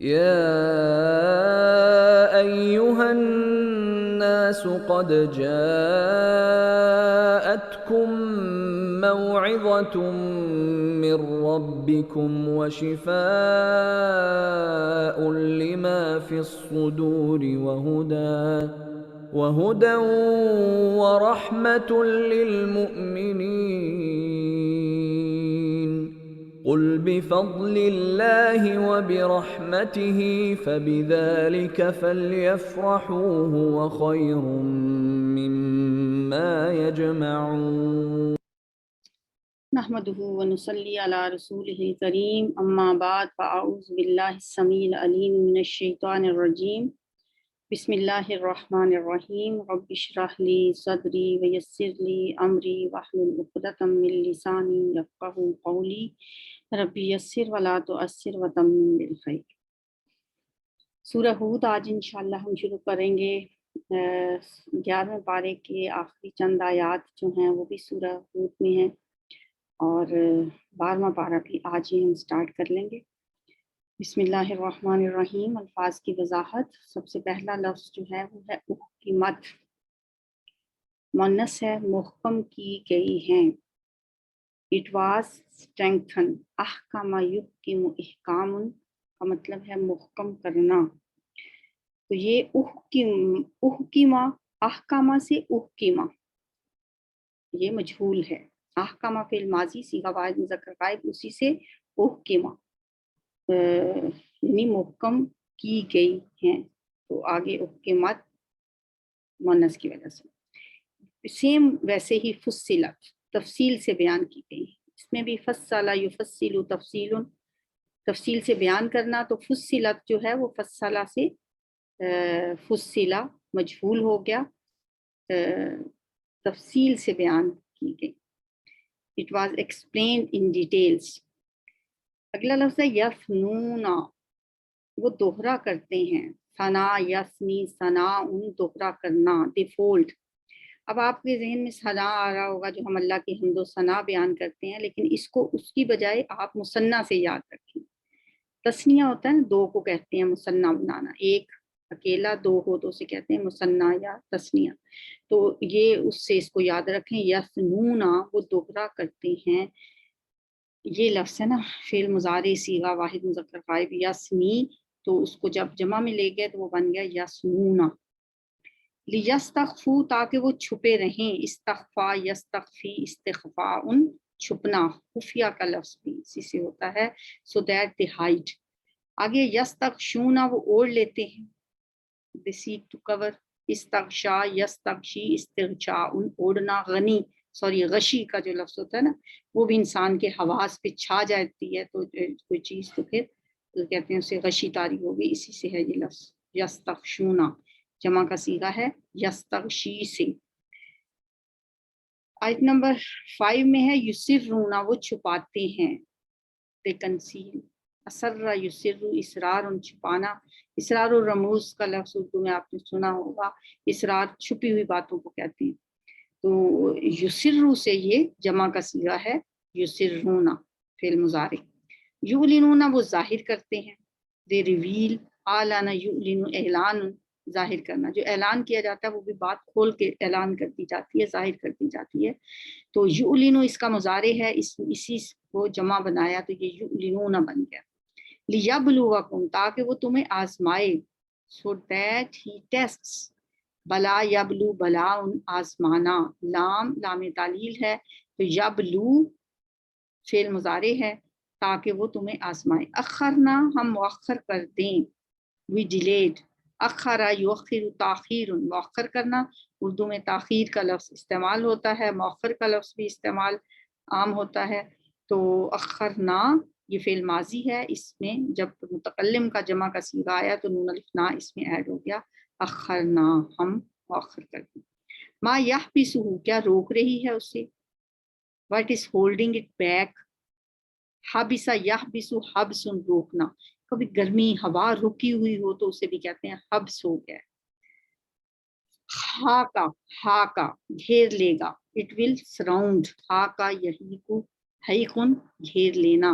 يا أيها الناس قد جاءتكم موعظة من ربكم وشفاء لما في الصدور وهدى ورحمة للمؤمنين قل بفضل الله وبرحمته فبذلك فليفرحوا هو خير مما يجمعون. نحمده ونصلي على رسوله الكريم اما بعد فاعوذ بالله السميع العليم من الشيطان الرجيم بسم الله الرحمن الرحيم رب اشرح لي صدري ويسر لي امري واحلل عقدة من لساني يفقهوا قولي رب يسر ولا تعسر وتمم بالخير. سورہ ہود آج انشاءاللہ ہم شروع کریں گے 11ویں پارے کے آخری چند آیات جو ہیں وہ بھی سورہ ہود میں ہیں، اور 12واں پارہ بھی آج ہی ہم سٹارٹ کر لیں گے۔ بسم اللہ الرحمن الرحیم۔ الفاظ کی وضاحت، سب سے پہلا لفظ جو ہے وہ ہے احکمت، مؤنث ہے، محکم کی گئی ہیں۔ اٹ واز اسٹرینگتھن، احکم یحکم احکام کا مطلب ہے محکم کرنا، تو یہ احکمہ، احکامہ سے احکمہ، یہ مجہول ہے۔ احکامہ فعل ماضی صیغہ واحد مذکر غائب، اسی سے احکمہ یعنی محکم کی گئی ہیں، تو آگے احکمت مؤنث کی وجہ سے۔ سیم ویسے ہی فصلت، تفصیل سے بیان کی گئی ہے، اس میں بھی فصل یفصل تفصیل، تفصیل سے بیان کرنا، تو فصلت جو ہے وہ فصلہ سے فصلہ مجہول ہو گیا، تفصیل سے بیان کی گئی۔ It was explained in details۔ اگلا لفظ ہے یثنون، وہ دوہرا کرتے ہیں، ثنا یثنی ثنا ان دوہرا کرنا، ڈیفالٹ۔ اب آپ کے ذہن میں ثنا آ رہا ہوگا جو ہم اللہ کی حمد و ثنا بیان کرتے ہیں، لیکن اس کو اس کی بجائے آپ مثنیٰ سے یاد رکھیں۔ تثنیہ ہوتا ہے نا، دو کو کہتے ہیں مثنیٰ بنانا، ایک اکیلا، دو ہو تو اسے کہتے ہیں مثنیٰ یا تثنیہ، تو یہ اس سے اس کو یاد رکھیں۔ یثنون، وہ دوہرا کرتے ہیں، یہ لفظ ہے نا فعل مضارع صیغہ واحد مذکر غائب یثنی، تو اس کو جب جمع میں لے گئے تو وہ بن گیا یثنون۔ لیستخفوا، تاکہ وہ چھپے رہیں، استخفا یستخفی استخفاء چھپنا، خفیہ کا لفظ بھی اسی سے ہوتا ہے، سو دیٹ they hide۔ آگے یستغشون، وہ اوڑھ لیتے ہیں، they seek to cover۔ استغشا یستغشی استغشاء اوڑھنا، غنی غشی کا جو لفظ ہوتا ہے نا، وہ بھی انسان کے حواس پہ چھا جاتی ہے تو کوئی چیز، تو پھر کہتے ہیں اسے غشی طاری ہوگی، اسی سے ہے یہ لفظ یستغشون، جمع کا صیغہ ہے یستغشی سے۔ آیت نمبر 5 میں ہے یسرون، وہ چھپاتے ہیں، they conceal۔ اسر یسر، اسرار چھپانا، اسرار الرموز کا لفظ اردو میں آپ نے سنا ہوگا، اسرار چھپی ہوئی باتوں کو کہتے ہیں، تو یسر سے یہ جمع کا صیغہ ہے یسرون، فعل مضارع۔ یعلنون، وہ ظاہر کرتے ہیں، they reveal۔ اعلن یعلن، اعلان ظاہر کرنا، جو اعلان کیا جاتا ہے وہ بھی بات کھول کے اعلان کر دی جاتی ہے، ظاہر کر دی جاتی ہے، تو یعلن اس کا مضارع ہے، اسی کو جمع بنایا تو یہ یعلنون بن گیا۔ لیبلوکم، تاکہ وہ تمہیں آزمائے، so that he tests۔ بلا یبلو، بلا آزمانا، لام تعلیل ہے، تو یبلو فعل مضارع ہے، تاکہ وہ تمہیں آزمائے۔ اخرنا، ہم مؤخر کر دیں، we delayed۔ اخر یؤخر تاخیر، مؤخر کرنا، اردو میں تاخیر کا لفظ استعمال ہوتا ہے، مؤخر کا لفظ بھی استعمال عام ہوتا ہے، تو اخرنا یہ فعل ماضی ہے، اس میں جب متکلم کا جمع کا صیغہ آیا تو نون الف نا اس میں ایڈ ہو گیا، اخرنا، ہم مؤخر کر دیں۔ ما یحبسہ، کیا روک رہی ہے اسے، what is holding it back۔ حبس یحبس، حبس روکنا، کبھی گرمی ہوا رکی ہوئی ہو تو اسے بھی کہتے ہیں حبس ہو گیا۔ ہاکا گھیر لے گا، it will surround۔ ہاکا یحیق، حیقن گھیر لینا۔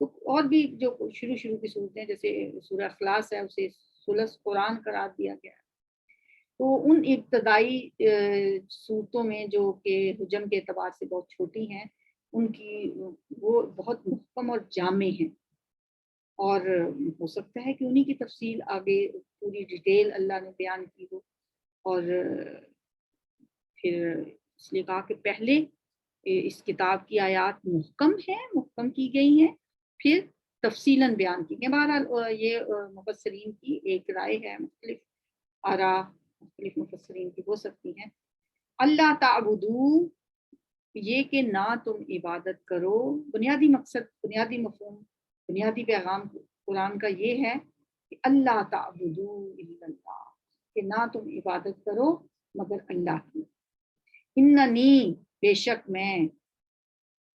تو اور بھی جو شروع کی صورتیں جیسے سورہ اخلاص ہے اسے ثلث قرآن قرار دیا گیا ہے. تو ان ابتدائی صورتوں میں جو کہ حجم کے اعتبار سے بہت چھوٹی ہیں ان کی وہ بہت محکم اور جامع ہیں، اور ہو سکتا ہے کہ انہی کی تفصیل آگے پوری ڈیٹیل اللہ نے بیان کی ہو. اور پھر اس لیے کہا کہ پہلے اس کتاب کی آیات محکم کی گئی ہیں، پھر تفصیلاً بیان کی گئی. بہرحال یہ مفسرین کی ایک رائے ہے، مختلف آراء مختلف مفسرین کی ہو سکتی ہیں. اللہ تعبدو، یہ کہ نہ تم عبادت کرو، بنیادی مقصد، بنیادی مفہوم، بنیادی پیغام قرآن کا یہ ہے کہ اللہ تعبدو الا اللہ، کہ نہ تم عبادت کرو مگر اللہ کی. اننی، بے شک میں،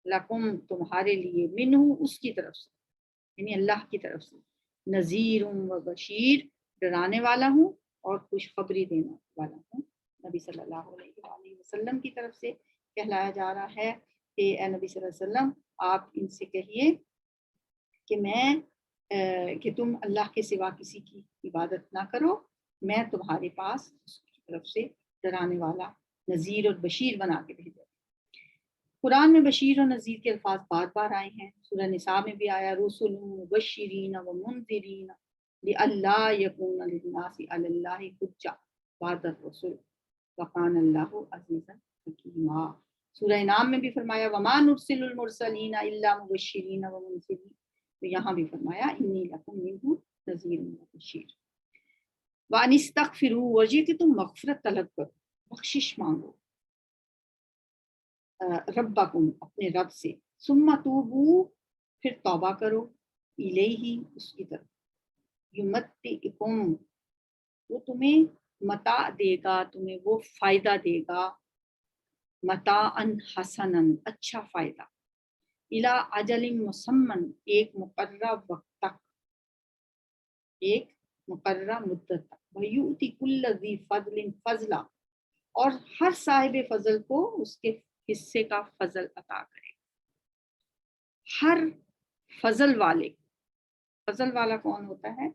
لکم تمہارے لیے، منہ اس کی طرف سے، یعنی اللہ کی طرف سے، نذیر و بشیر، ڈرانے والا ہوں اور خوشخبری دینے والا ہوں. نبی صلی اللہ علیہ وآلہ وسلم کی طرف سے کہلایا جا رہا ہے کہ اے نبی صلی اللہ علیہ وسلم آپ ان سے کہیے کہ تم اللہ کے سوا کسی کی عبادت نہ کرو، میں تمہارے پاس اس کی طرف سے ڈرانے والا، نذیر اور بشیر بنا کے بھیجا. قرآن میں بشیر اور نذیر کے الفاظ بار بار آئے ہیں. سورہ نساء میں بھی آیا رسل مبشرین و منذرین لئلا یکون للناس علی اللہ حجۃ بعد الرسل وکان اللہ عزیزا حکیما. سورہ انعام میں بھی فرمایا وما نرسل المرسلین الا مبشرین و منذرین. تو یہاں بھی فرمایا انی لکم منہ نذیر و بشیر. وان استغفروا، اور یہ کہ تم مغفرت طلب کرو، بخشش مانگو، ربکم اپنے رب سے، ثم توبو پھر توبہ کرو، الیہ اس کی طرف، یمتعکم وہ تمہیں متاع دے گا، تمہیں وہ فائدہ دے گا، متاعن حسنن اچھا فائدہ، الی اجل مسمن ایک مقررہ وقت تک، ایک مقررہ مدت تک، ویؤتی کل ذی فضل فضلا، اور ہر صاحب فضل کو اس کے حصے کا فضل عطا کرے. ہر فضل والے، فضل والا کون ہوتا ہے؟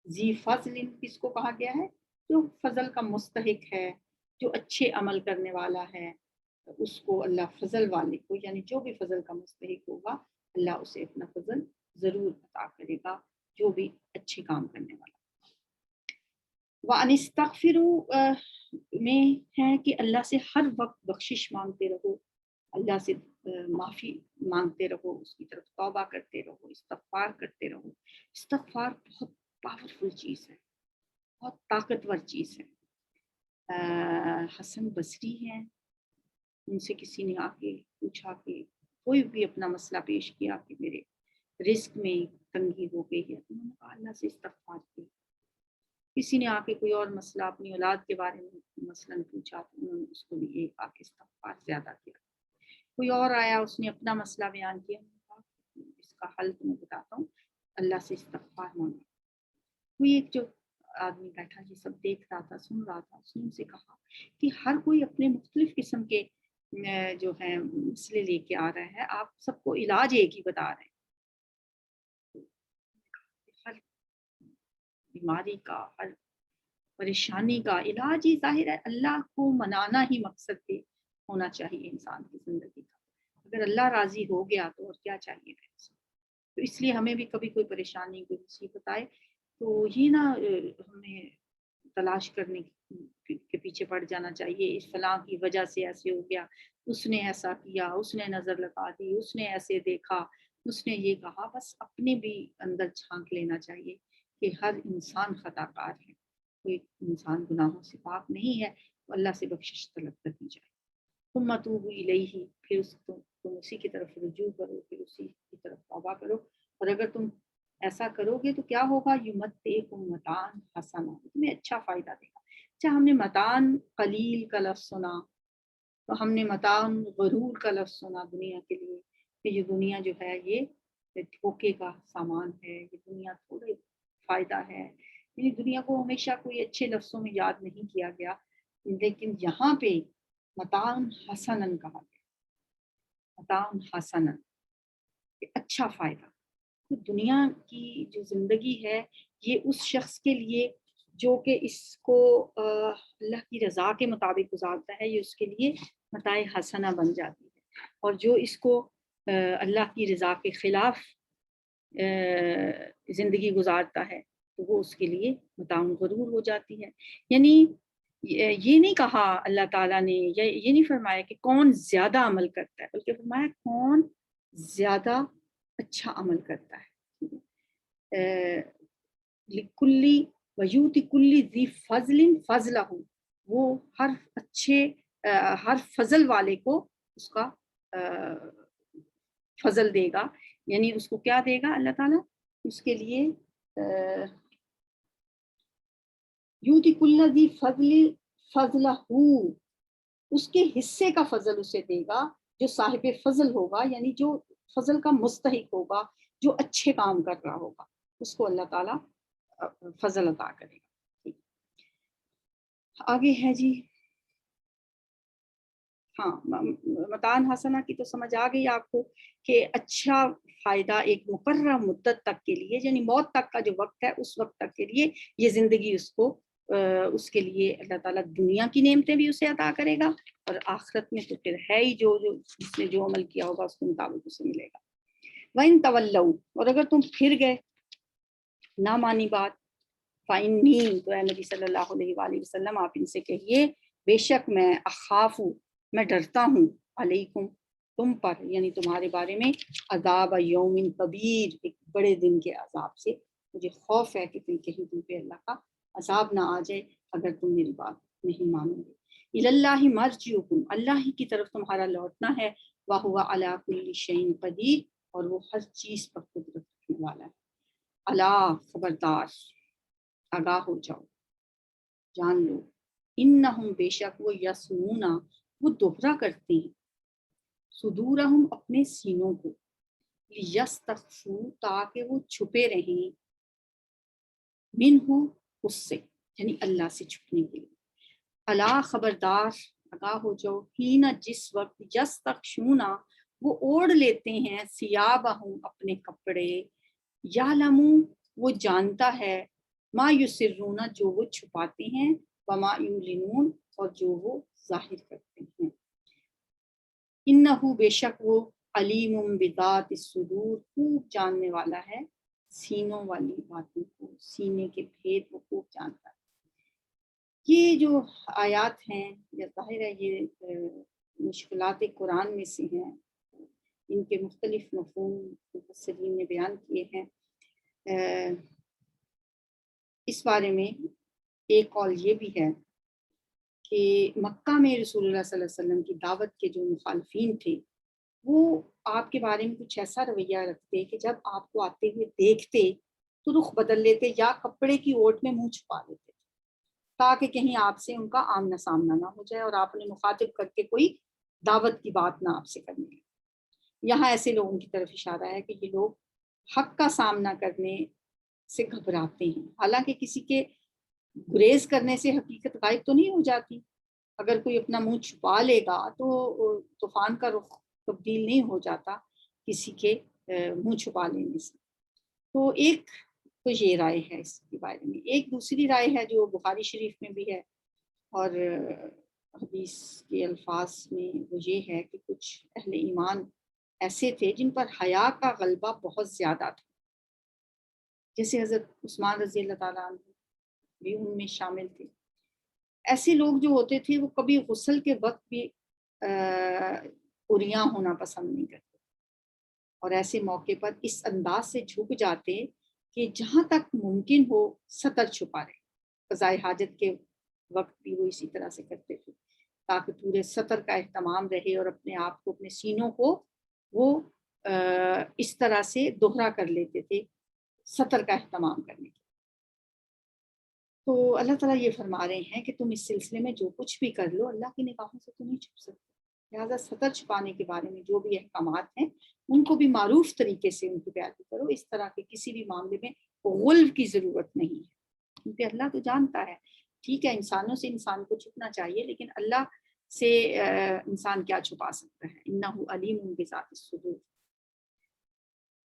ذی فضل کس کو کہا گیا ہے؟ جو فضل کا مستحق ہے، جو اچھے عمل کرنے والا ہے، اس کو اللہ فضل والے کو، یعنی جو بھی فضل کا مستحق ہوگا اللہ اسے اپنا فضل ضرور عطا کرے گا، جو بھی اچھے کام کرنے والا. وَأَنِ اسْتَغْفِرُوا میں ہے کہ اللہ سے ہر وقت بخشش مانگتے رہو، اللہ سے معافی مانگتے رہو، اس کی طرف توبہ کرتے رہو، استغفار کرتے رہو. استغفار بہت پاورفل چیز ہے، بہت طاقتور چیز ہے. حسن بصری ہیں، ان سے کسی نے آ کے پوچھا کہ کوئی بھی اپنا مسئلہ پیش کیا کہ میرے رزق میں تنگی ہو گئی ہے، انہوں نے کہا اللہ سے استغفار کی. کسی نے آ کے کوئی اور مسئلہ اپنی اولاد کے بارے میں مثلاً پوچھا تو انہوں نے اس کو بھی ایک آ کے استغفار زیادہ کیا. کوئی اور آیا اس نے اپنا مسئلہ بیان کیا، اس کا حل تمہیں بتاتا ہوں، اللہ سے استغفار مانگا. کوئی ایک جو آدمی بیٹھا یہ سب دیکھ رہا تھا، سن رہا تھا، اس نے ان سے کہا کہ ہر کوئی اپنے مختلف قسم کے جو ہیں مسئلے لے کے آ رہا ہے، آپ سب کو علاج ایک ہی بتا رہے ہیں. ہر بیماری کا، ہر پریشانی کا علاج ہی ظاہر ہے اللہ کو منانا ہی مقصد پہ ہونا چاہیے انسان کی زندگی کا. اگر اللہ راضی ہو گیا تو اور کیا چاہیے پھر. تو اس لیے ہمیں بھی کبھی کوئی پریشانی، کوئی مصیبت آئے تو یہ نہ ہمیں تلاش کرنے کے پیچھے پڑ جانا چاہیے، اس فلاں کی وجہ سے ایسے ہو گیا، اس نے ایسا کیا، اس نے نظر لگا دی، اس نے ایسے دیکھا، اس نے یہ کہا. بس اپنے بھی اندر جھانک لینا چاہیے کہ ہر انسان خطا کار ہے، کوئی انسان گناہوں سے پاک نہیں ہے، تو اللہ سے بخشش طلب کرنی چاہیے. ثم توبوا الیہ، پھر تم اسی کی طرف رجوع کرو، پھر اسی کی طرف توبہ کرو. اور اگر تم ایسا کرو گے تو کیا ہوگا؟ یمتعکم متاعا حسنا، تمہیں اچھا فائدہ دے گا. اچھا، ہم نے متاعن قلیل کا لفظ سنا، تو ہم نے متاعن غرور کا لفظ سنا دنیا کے لیے، کہ یہ دنیا جو ہے یہ دھوکے کا سامان ہے، یہ دنیا تھوڑے فائدہ ہے. یعنی دنیا کو ہمیشہ کوئی اچھے لفظوں میں یاد نہیں کیا گیا، لیکن یہاں پہ متاعن حسنن کہا گیا، متاعن حسنن، اچھا فائدہ. تو دنیا کی جو زندگی ہے یہ اس شخص کے لیے جو کہ اس کو اللہ کی رضا کے مطابق گزارتا ہے، یہ اس کے لیے متاع حسنہ بن جاتی ہے، اور جو اس کو اللہ کی رضا کے خلاف زندگی گزارتا ہے تو وہ اس کے لیے متاع غرور ہو جاتی ہے۔ یعنی یہ نہیں کہا اللہ تعالیٰ نے، یا یہ نہیں فرمایا کہ کون زیادہ عمل کرتا ہے، بلکہ فرمایا کون زیادہ اچھا عمل کرتا ہے۔ لکلی ویوتی کلی ذی فضل فضلہ، وہ ہر اچھے ہر فضل والے کو اس کا فضل دے گا، یعنی اس کو کیا دے گا اللہ تعالیٰ، اس کے لیے یوتی کل ذی فضل فضلہ، اس کے حصے کا فضل اسے دے گا جو صاحب فضل ہوگا، یعنی جو فضل کا مستحق ہوگا، جو اچھے کام کر رہا ہوگا، اس کو اللہ تعالیٰ فضل عطا کرے گا۔ آگے ہے جی، ہاں متاع حسنہ کی تو سمجھ آ گئی آپ کو کہ اچھا فائدہ ایک مقررہ مدت تک کے لیے، یعنی موت تک کا جو وقت ہے اس وقت تک کے لیے یہ زندگی اس کو اس کے لیے اللہ تعالیٰ دنیا کی نعمتیں بھی اسے عطا کرے گا، اور آخرت میں تو پھر ہے ہی جو جس نے جو عمل کیا ہوگا اس کے مطابق اسے ملے گا۔ وَإِن تَوَلَّوْا، اور اگر تم پھر گئے، نہ مانی بات، فَإِنِّي، تو اے نبی صلی اللہ علیہ وآلہ وسلم آپ ان سے کہیے بے شک میں اخاف، میں ڈرتا ہوں، علیکم، تم پر، یعنی تمہارے بارے میں، عذاب یوم کبیر، ایک بڑے دن کے عذاب سے مجھے خوف ہے کہ کہیں تم پہ اللہ کا عذاب نہ آ جائے اگر تم میری بات نہیں مانو گے۔ اللہ مرجعکم، اللہ ہی کی طرف تمہارا لوٹنا ہے، وَهُوَ عَلَىٰ كُلِّ شَيْءٍ قدیر، اور وہ ہر چیز پر قدرت رکھنے والا ہے۔ اللہ، خبردار، آگاہ ہو جاؤ، جان لو، انہم، بے شک وہ، یسمون، وہ دوہرا کرتے ہیں، صدورہم، اپنے سینوں کو، لیستخفوا، تاکہ وہ چھپے رہیں، منہ، اس سے، یعنی اللہ سے چھپنے کے لیے۔ اللہ، خبردار، آگاہ ہو جاؤ، ہین، جس وقت، یستخشون، وہ اوڑھ لیتے ہیں، ثیابہم، اپنے کپڑے، یعلمو، وہ جانتا ہے، ما یسرون، جو وہ چھپاتے ہیں، وما یعلنون، اور جو وہ ظاہر کرتے ہیں۔ انہو، بے شک وہ، علیم بذات الصدور، خوب جاننے والا ہے سینوں والی باتوں کو، سینے کے بھید وہ خوب جانتا ہے۔ یہ جو آیات ہیں، یہ ظاہر ہے یہ مشکلات قرآن میں سے ہیں، ان کے مختلف مفہوم مفسرین نے بیان کیے ہیں۔ اس بارے میں ایک قول یہ بھی ہے کہ مکہ میں رسول اللہ صلی اللہ علیہ وسلم کی دعوت کے جو مخالفین تھے وہ آپ کے بارے میں کچھ ایسا رویہ رکھتے کہ جب آپ کو آتے ہوئے دیکھتے تو رخ بدل لیتے یا کپڑے کی اوٹ میں منہ چھپا لیتے تاکہ کہیں آپ سے ان کا آمنا سامنا نہ ہو جائے اور آپ نے مخاطب کر کے کوئی دعوت کی بات نہ آپ سے کرنی ہے۔ یہاں ایسے لوگوں کی طرف اشارہ ہے کہ یہ لوگ حق کا سامنا کرنے سے گھبراتے ہیں، حالانکہ کسی کے گریز کرنے سے حقیقت غائب تو نہیں ہو جاتی، اگر کوئی اپنا منہ چھپا لے گا تو طوفان کا رخ تبدیل نہیں ہو جاتا کسی کے منہ چھپا لینے سے۔ تو ایک تو یہ رائے ہے اس کے بارے میں، ایک دوسری رائے ہے جو بخاری شریف میں بھی ہے اور حدیث کے الفاظ میں وہ یہ ہے کہ کچھ اہل ایمان ایسے تھے جن پر حیا کا غلبہ بہت زیادہ تھا، جیسے حضرت عثمان رضی اللہ تعالیٰ عنہ بھی ان میں شامل تھے۔ ایسے لوگ جو ہوتے تھے وہ کبھی غسل کے وقت بھی عریاں ہونا پسند نہیں کرتے، اور ایسے موقع پر اس انداز سے جھک جاتے کہ جہاں تک ممکن ہو سطر چھپا رہے، قضائے حاجت کے وقت بھی وہ اسی طرح سے کرتے تھے تاکہ پورے سطر کا اہتمام رہے، اور اپنے آپ کو، اپنے سینوں کو وہ اس طرح سے دوہرا کر لیتے تھے سطر کا اہتمام کرنے کے۔ تو اللہ تعالیٰ یہ فرما رہے ہیں کہ تم اس سلسلے میں جو کچھ بھی کر لو اللہ کی نگاہوں سے تم نہیں چھپ سکتے، لہٰذا سطر چھپانے کے بارے میں جو بھی احکامات ہیں ان کو بھی معروف طریقے سے ان کی پیروی کرو، اس طرح کے کسی بھی معاملے میں غلو کی ضرورت نہیں ہے، کیونکہ اللہ تو جانتا ہے، ٹھیک ہے انسانوں سے انسان کو چھپنا چاہیے لیکن اللہ سے انسان کیا چھپا سکتا ہے، انہ علیم بذات الصدور۔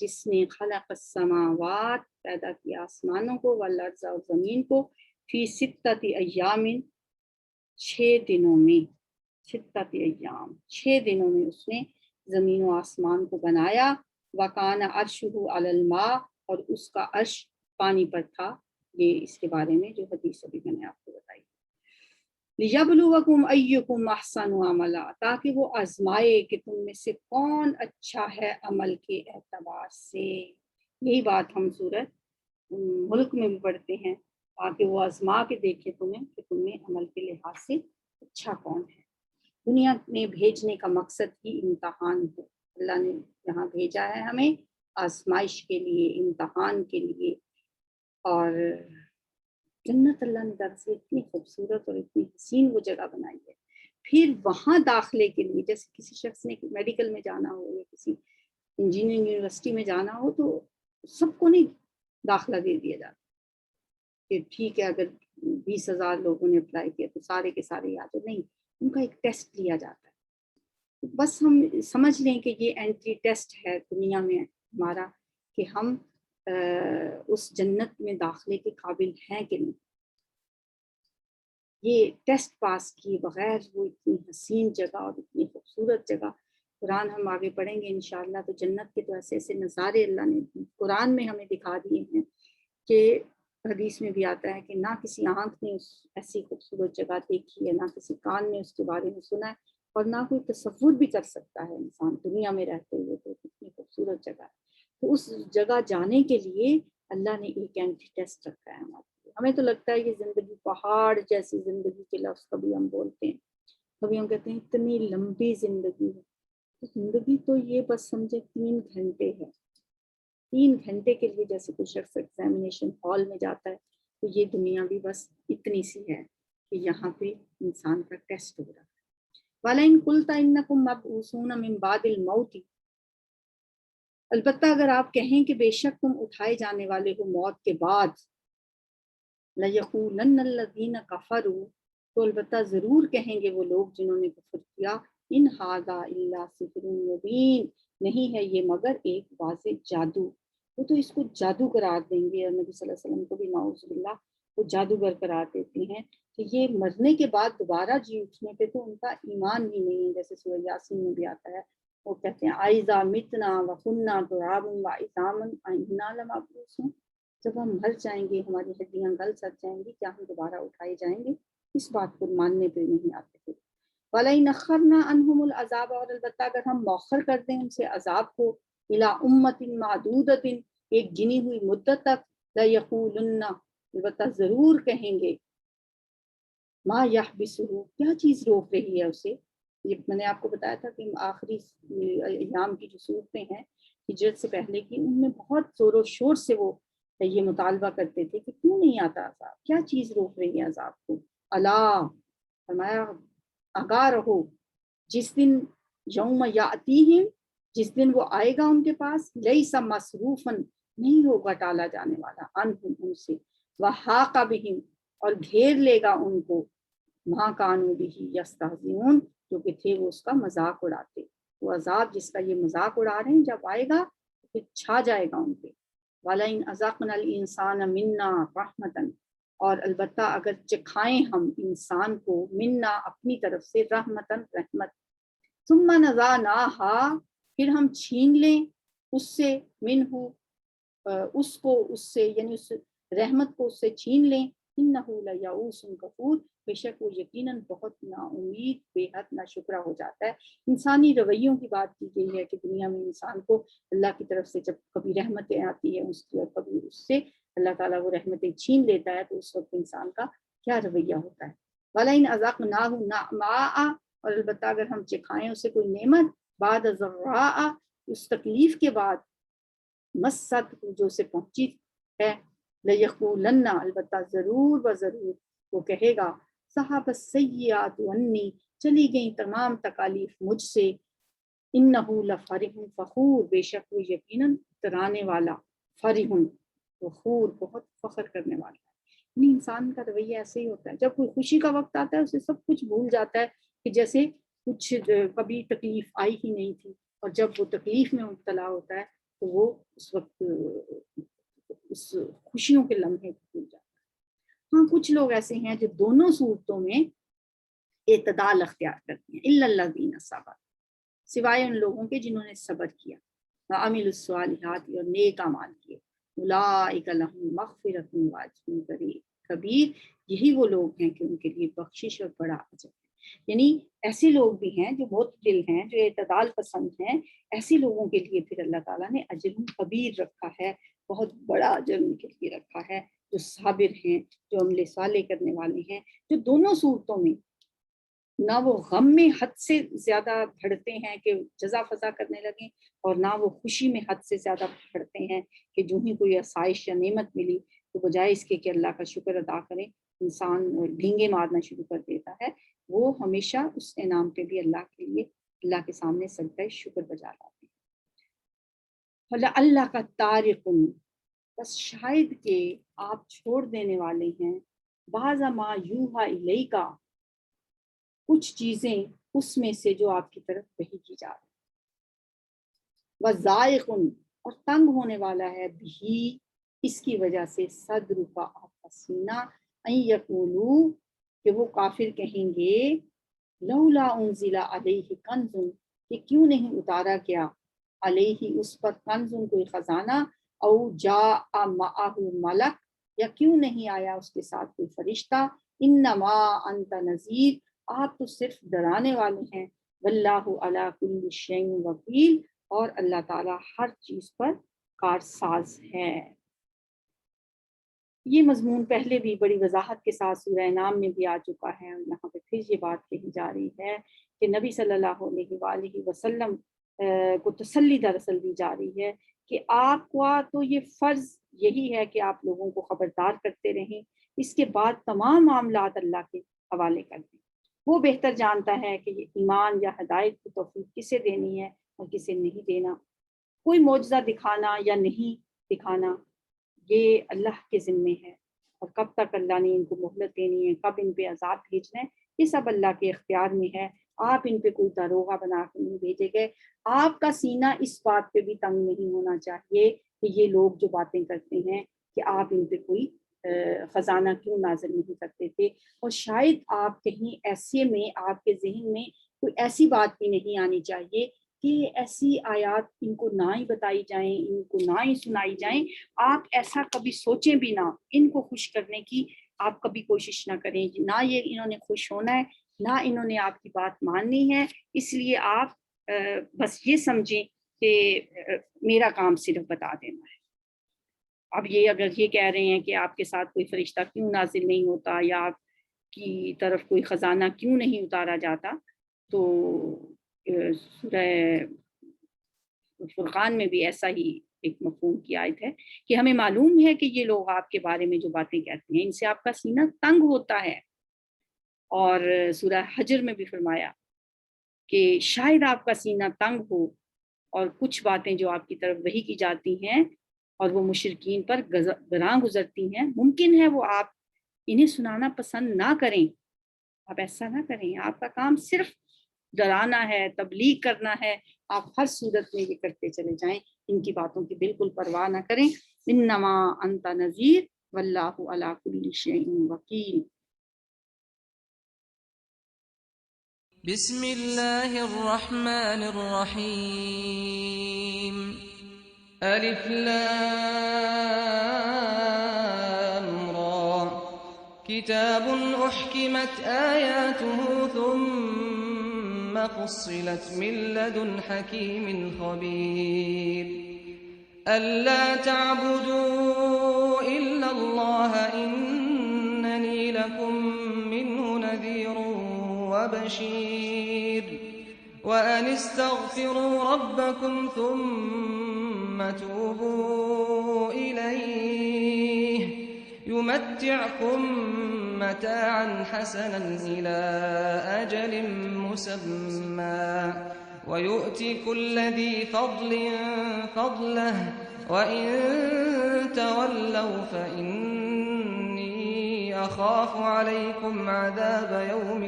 جس نے خلق السماوات پیدا کیا آسمانوں کو والارض اور زمین کو فی ستۃ ایام 6 دنوں میں، ستۃ ایام 6 دنوں میں اس نے زمین و آسمان کو بنایا، وَكَانَ عَرْشُهُ عَلَى الْمَاءِ اور اس کا عرش پانی پر تھا، یہ اس کے بارے میں جو حدیث ابھی میں نے آپ کو بتائی۔ لِيَبْلُوَكُمْ أَيُّكُمْ أَحْسَنُ عَمَلًا تاکہ وہ آزمائے کہ تم میں سے کون اچھا ہے عمل کے اعتبار سے۔ یہی بات ہم سورۃ ملک میں بھی پڑھتے ہیں، تاکہ وہ آزما کے دیکھے تمہیں کہ تم میں عمل کے لحاظ سے اچھا کون ہے۔ دنیا میں بھیجنے کا مقصد ہی امتحان ہے، اللہ نے یہاں بھیجا ہے ہمیں آزمائش کے لیے، امتحان کے لیے۔ اور جنت اللہ نے دراصل اتنی خوبصورت اور اتنی حسین وہ جگہ بنائی ہے، پھر وہاں داخلے کے لیے جیسے کسی شخص نے میڈیکل میں جانا ہو یا کسی انجینئرنگ یونیورسٹی میں جانا ہو تو سب کو نہیں داخلہ دے دیا جاتا کہ ٹھیک ہے اگر 20,000 لوگوں نے اپلائی کیا تو سارے کے سارے یا تو نہیں، ان کا ایک ٹیسٹ لیا جاتا ہے۔ بس ہم سمجھ لیں کہ یہ انٹری ٹیسٹ ہے دنیا میں ہمارا کہ ہم اس جنت میں داخلے کے قابل ہیں کہ نہیں۔ یہ ٹیسٹ پاس کیے بغیر وہ اتنی حسین جگہ اور اتنی خوبصورت جگہ، قرآن ہم آگے پڑھیں گے انشاءاللہ تو جنت کے تو ایسے ایسے نظارے اللہ نے قرآن میں ہمیں دکھا دیے ہیں کہ حدیث میں بھی آتا ہے کہ نہ کسی آنکھ نے اس ایسی خوبصورت جگہ دیکھی ہے، نہ کسی کان نے اس کے بارے میں سنا ہے، اور نہ کوئی تصور بھی کر سکتا ہے انسان دنیا میں رہتے ہوئے تو کتنی خوبصورت جگہ ہے۔ تو اس جگہ جانے کے لیے اللہ نے ایک اینٹی ٹیسٹ رکھا ہے ہمارے لیے۔ ہمیں تو لگتا ہے یہ زندگی پہاڑ جیسی زندگی کے لفظ کبھی ہم بولتے ہیں، کبھی ہم کہتے ہیں اتنی لمبی زندگی ہے، تو زندگی تو یہ بس سمجھے 3 گھنٹے ہے۔ 3 گھنٹے کے لیے جیسے کوئی شخص ایگزامینیشن ہال میں جاتا ہے تو یہ دنیا بھی بس اتنی سی ہے کہ یہاں پہ انسان کا ٹیسٹ ہو رہا ہے۔ وَلَئِن قُلْتَ إِنَّكُمْ مَبْعُوثُونَ مِن بَعْدِ الْمَوْتِ البتہ اگر آپ کہیں کہ بے شک تم اٹھائے جانے والے ہو موت کے بعد، لَيَقُولَنَّ الَّذِينَ كَفَرُوا تو البتہ ضرور کہیں گے وہ لوگ جنہوں نے کفر کیا، ان ھذا الا سحر مبین نہیں ہے یہ مگر ایک واضح جادو۔ وہ تو اس کو جادو قرار دیں گے، اور نبی صلی اللہ علیہ وسلم کو بھی نعوذ باللہ وہ جادوگر قرار دیتے ہیں کہ یہ مرنے کے بعد دوبارہ جی اٹھنے پہ تو ان کا ایمان ہی نہیں ہے، جیسے سورہ یاسین میں بھی آتا ہے، وہ کہتے ہیں آئذا متنا وکننا ترابا وعظاما ائنا لمبعوثون، جب ہم مر جائیں گے ہماری ہڈیاں گل سڑ جائیں گی کیا ہم دوبارہ اٹھائے جائیں گے؟ اس بات کو ماننے پہ نہیں آتے تھے۔ وَلَئِنْ أَخَّرْنَا عَنْهُمُ الْعَذَابَ اور البتہ اگر ہم مؤخر کر دیں ان سے عذاب کو، إِلَىٰ أُمَّةٍ مَعْدُودَةٍ ایک گنی ہوئی مدت تک، لَيَقُولُنَّ البتہ ضرور کہیں گے، ما يحبسه کیا چیز روک رہی ہے اسے۔ یہ میں نے آپ کو بتایا تھا کہ آخری ایام کی جو صورتیں ہیں ہجرت سے پہلے کی، ان میں بہت زور و شور سے وہ یہ مطالبہ کرتے تھے کہ کیوں نہیں آتا عذاب، کیا چیز روک رہی ہے عذاب کو۔ الا فرمایا آگاہ رہو، جس دن یوم یاتیہم جس دن وہ آئے گا ان کے پاس، لیس مصروفا نہیں ہوگا ٹالا جانے والا، عنہم ان سے، وحاق بہم اور گھیر لے گا ان کو، ماں کانوا بہ یستہزئون جو کہ تھے وہ اس کا مذاق اڑاتے۔ وہ عذاب جس کا یہ مذاق اڑا رہے ہیں جب آئے گا تو پھر چھا جائے گا ان پہ۔ وَلَئِنْ أَذَقْنَا الْإِنسَانَ مِنَّا رَحْمَةً اور البتہ اگر چکھائیں ہم انسان کو، منا اپنی طرف سے، رحمتاً رحمت، ثم نزعناها پھر ہم چھین لیں اس سے، منہ اس کو اس سے یعنی اس رحمت کو اس سے چھین لیں، انہ لیئوس کفور بے شک وہ یقیناً بہت نا امید بے حد نا شکرہ ہو جاتا ہے۔ انسانی رویوں کی بات کی گئی ہے کہ دنیا میں انسان کو اللہ کی طرف سے جب کبھی رحمتیں آتی ہیں اس کی اور کبھی اس سے اللہ تعالیٰ وہ رحمتیں چھین لیتا ہے تو اس وقت انسان کا کیا رویہ ہوتا ہے۔ وَلَئِنْ أَذَقْنَاهُ نَعْمَاءَ اور البتہ اگر ہم چکھائیں اسے کوئی نعمت، بعد ضراء اس تکلیف کے بعد، مست جو سے پہنچی ہے، لَيَقُولَنَّ البتہ ضرور بضرور وہ کہے گا، صحاب السیئات عنی چلی گئیں تمام تکالیف مجھ سے، انہ لفرح فخور بے شک وہ یقیناً اترانے والا، فرح فخور بہت فخر کرنے والا ہے۔ یعنی انسان کا رویہ ایسے ہی ہوتا ہے، جب کوئی خوشی کا وقت آتا ہے اسے سب کچھ بھول جاتا ہے کہ جیسے کچھ کبھی تکلیف آئی ہی نہیں تھی، اور جب وہ تکلیف میں مبتلا ہوتا ہے تو وہ اس وقت اس خوشیوں کے لمحے بھول جاتا ہے۔ ہاں کچھ لوگ ایسے ہیں جو دونوں صورتوں میں اعتدال اختیار کرتے ہیں، الا الذین صبروا، سوائے ان لوگوں کے جنہوں نے صبر کیا، وعملوا الصالحات اور نیک اعمال کیے، اولئک لہم مغفرۃ واجر کبیر، یہی وہ لوگ ہیں کہ ان کے لیے بخشش اور بڑا اجر ہے۔ یعنی ایسے لوگ بھی ہیں جو معتدل ہیں، جو اعتدال پسند ہیں، ایسے لوگوں کے لیے پھر اللہ تعالیٰ نے اجر کبیر رکھا ہے، بہت بڑا اجر ان کے لیے رکھا ہے، جو صابر ہیں، جو عمل صالح کرنے والے ہیں، جو دونوں صورتوں میں نہ وہ غم میں حد سے زیادہ بڑھتے ہیں کہ جزا فضا کرنے لگیں، اور نہ وہ خوشی میں حد سے زیادہ بڑھتے ہیں کہ جو ہی کوئی آسائش یا نعمت ملی تو بجائے اس کے کہ اللہ کا شکر ادا کریں انسان ڈھینگے مارنا شروع کر دیتا ہے، وہ ہمیشہ اس انعام پہ بھی اللہ کے لیے اللہ کے سامنے سجدہ شکر بجا لاتے ہیں۔ اللہ کا تارکن، بس شاید کہ آپ چھوڑ دینے والے ہیں، بعض ما یوحا الیکا، کچھ چیزیں اس میں سے جو آپ کی طرف وحی کی جا رہی ہے، وَذَائِقٌ، اور تنگ ہونے والا ہے بھی اس کی وجہ سے صدر کا آپ کا سینہ، ان یقولو، کہ وہ کافر کہیں گے لولا انزل علیہ کنز، کہ کیوں نہیں اتارا گیا علیہ اس پر کنز کوئی خزانہ، او جاء معہ ملک، یا کیوں نہیں آیا اس کے ساتھ کوئی فرشتہ، انما انت نذیر، آپ تو صرف ڈرانے والے ہیں، واللہ علی کل شیء وکیل، اور اللہ تعالیٰ ہر چیز پر کارساز ہے۔ یہ مضمون پہلے بھی بڑی وضاحت کے ساتھ سورہ انعام میں بھی آ چکا ہے، اور یہاں پہ پھر یہ بات کہی جا رہی ہے کہ نبی صلی اللہ علیہ وآلہ وسلم کو تسلی دراصل دی جا رہی ہے کہ آپ کا تو یہ فرض یہی ہے کہ آپ لوگوں کو خبردار کرتے رہیں، اس کے بعد تمام معاملات اللہ کے حوالے کر دیں، وہ بہتر جانتا ہے کہ یہ ایمان یا ہدایت کی توفیق کسے دینی ہے اور کسے نہیں دینا، کوئی معجزہ دکھانا یا نہیں دکھانا یہ اللہ کے ذمے ہے، اور کب تک اللہ نے ان کو مہلت دینی ہے، کب ان پہ عذاب بھیجنا ہے، یہ سب اللہ کے اختیار میں ہے، آپ ان پہ کوئی داروغہ بنا کے نہیں بھیجے گئے۔ آپ کا سینہ اس بات پہ بھی تنگ نہیں ہونا چاہیے کہ یہ لوگ جو باتیں کرتے ہیں کہ آپ ان پہ کوئی خزانہ کیوں نازل نہیں کرتے تھے، اور شاید آپ کہیں ایسے میں آپ کے ذہن میں کوئی ایسی بات بھی نہیں آنی چاہیے کہ ایسی آیات ان کو نہ ہی بتائی جائیں، ان کو نہ ہی سنائی جائیں، آپ ایسا کبھی سوچیں بھی نہ، ان کو خوش کرنے کی آپ کبھی کوشش نہ کریں، نہ یہ انہوں نے خوش ہونا ہے، نہ انہوں نے آپ کی بات ماننی ہے، اس لیے آپ بس یہ سمجھیں کہ میرا کام صرف بتا دینا ہے۔ اب یہ اگر یہ کہہ رہے ہیں کہ آپ کے ساتھ کوئی فرشتہ کیوں نازل نہیں ہوتا، یا آپ کی طرف کوئی خزانہ کیوں نہیں اتارا جاتا، تو سورہ فرقان میں بھی ایسا ہی ایک مفہوم کی آیت ہے کہ ہمیں معلوم ہے کہ یہ لوگ آپ کے بارے میں جو باتیں کہتے ہیں ان سے آپ کا سینہ تنگ ہوتا ہے، اور سورہ حجر میں بھی فرمایا کہ شاید آپ کا سینہ تنگ ہو، اور کچھ باتیں جو آپ کی طرف وحی کی جاتی ہیں اور وہ مشرکین پر گراں گزرتی ہیں، ممکن ہے وہ آپ انہیں سنانا پسند نہ کریں، آپ ایسا نہ کریں، آپ کا کام صرف ڈرانا ہے، تبلیغ کرنا ہے، آپ ہر صورت میں یہ کرتے چلے جائیں، ان کی باتوں کی بالکل پرواہ نہ کریں، انما انت نذیر واللہ علی کل شیء وکیل۔ بسم اللہ الرحمن الرحیم، الف لام را، کتاب احکمت آیاته ثم فصلت من لدن حکیم خبیر، ألا تعبدوا إلا الله إنني لكم منه نذير وبشير، وأن استغفروا ربكم ثم توبوا إليه يمتعكم متاعا حسنا إلى أجل مسمى ويؤتي كل ذي فضل فضله وإن تولوا فإني أخاف عليكم عذاب يوم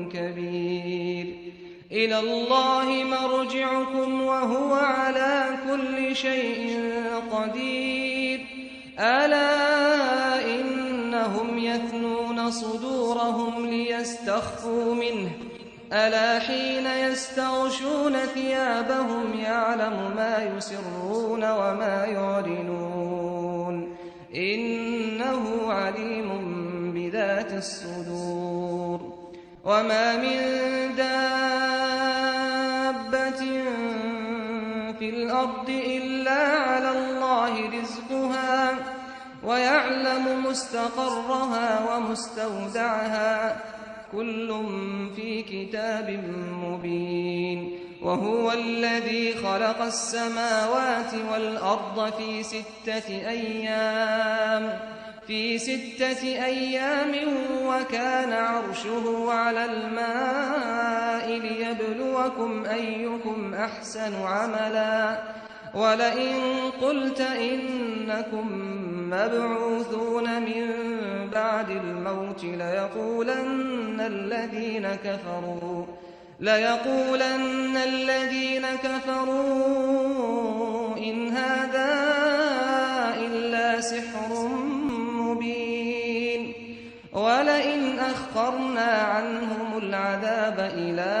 كبير، إلى الله مرجعكم وهو على كل شيء قدير ألا إنهم يثنون صدورهم ليستخفوا منه ألا حين يستغشون ثيابهم يعلم ما يسرون وما يعلنون إنه عليم بذات الصدور وما من دابة في الأرض إلا على الله رزقها ويعلم مستقرها ومستودعها كل في كتاب مبين وهو الذي خلق السماوات والأرض في 6 أيام وكان عرشه على الماء ليبلوكم أيكم أحسن عملا ولئن قلت إنكم مبعوثون من بعد الموت ليقولن الذين كفروا إن هذا إلا سحر مبين ولئن أخرنا عنهم العذاب إلى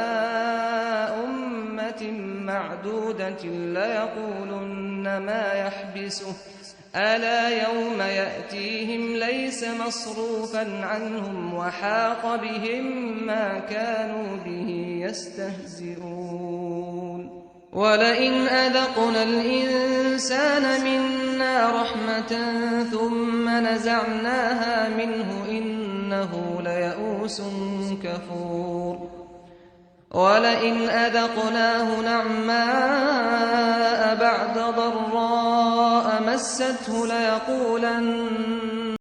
أمة معدودة ليقولن ما يحبسه ألا يوم يأتيهم ليس مصروفا عنهم وحاق بهم ما كانوا به يستهزئون ولئن أذقنا الإنسان منا رحمة ثم نزعناها منه إنه ليئوس كفور ولئن أذقناه نعماء بعد ضراء مسته ليقولن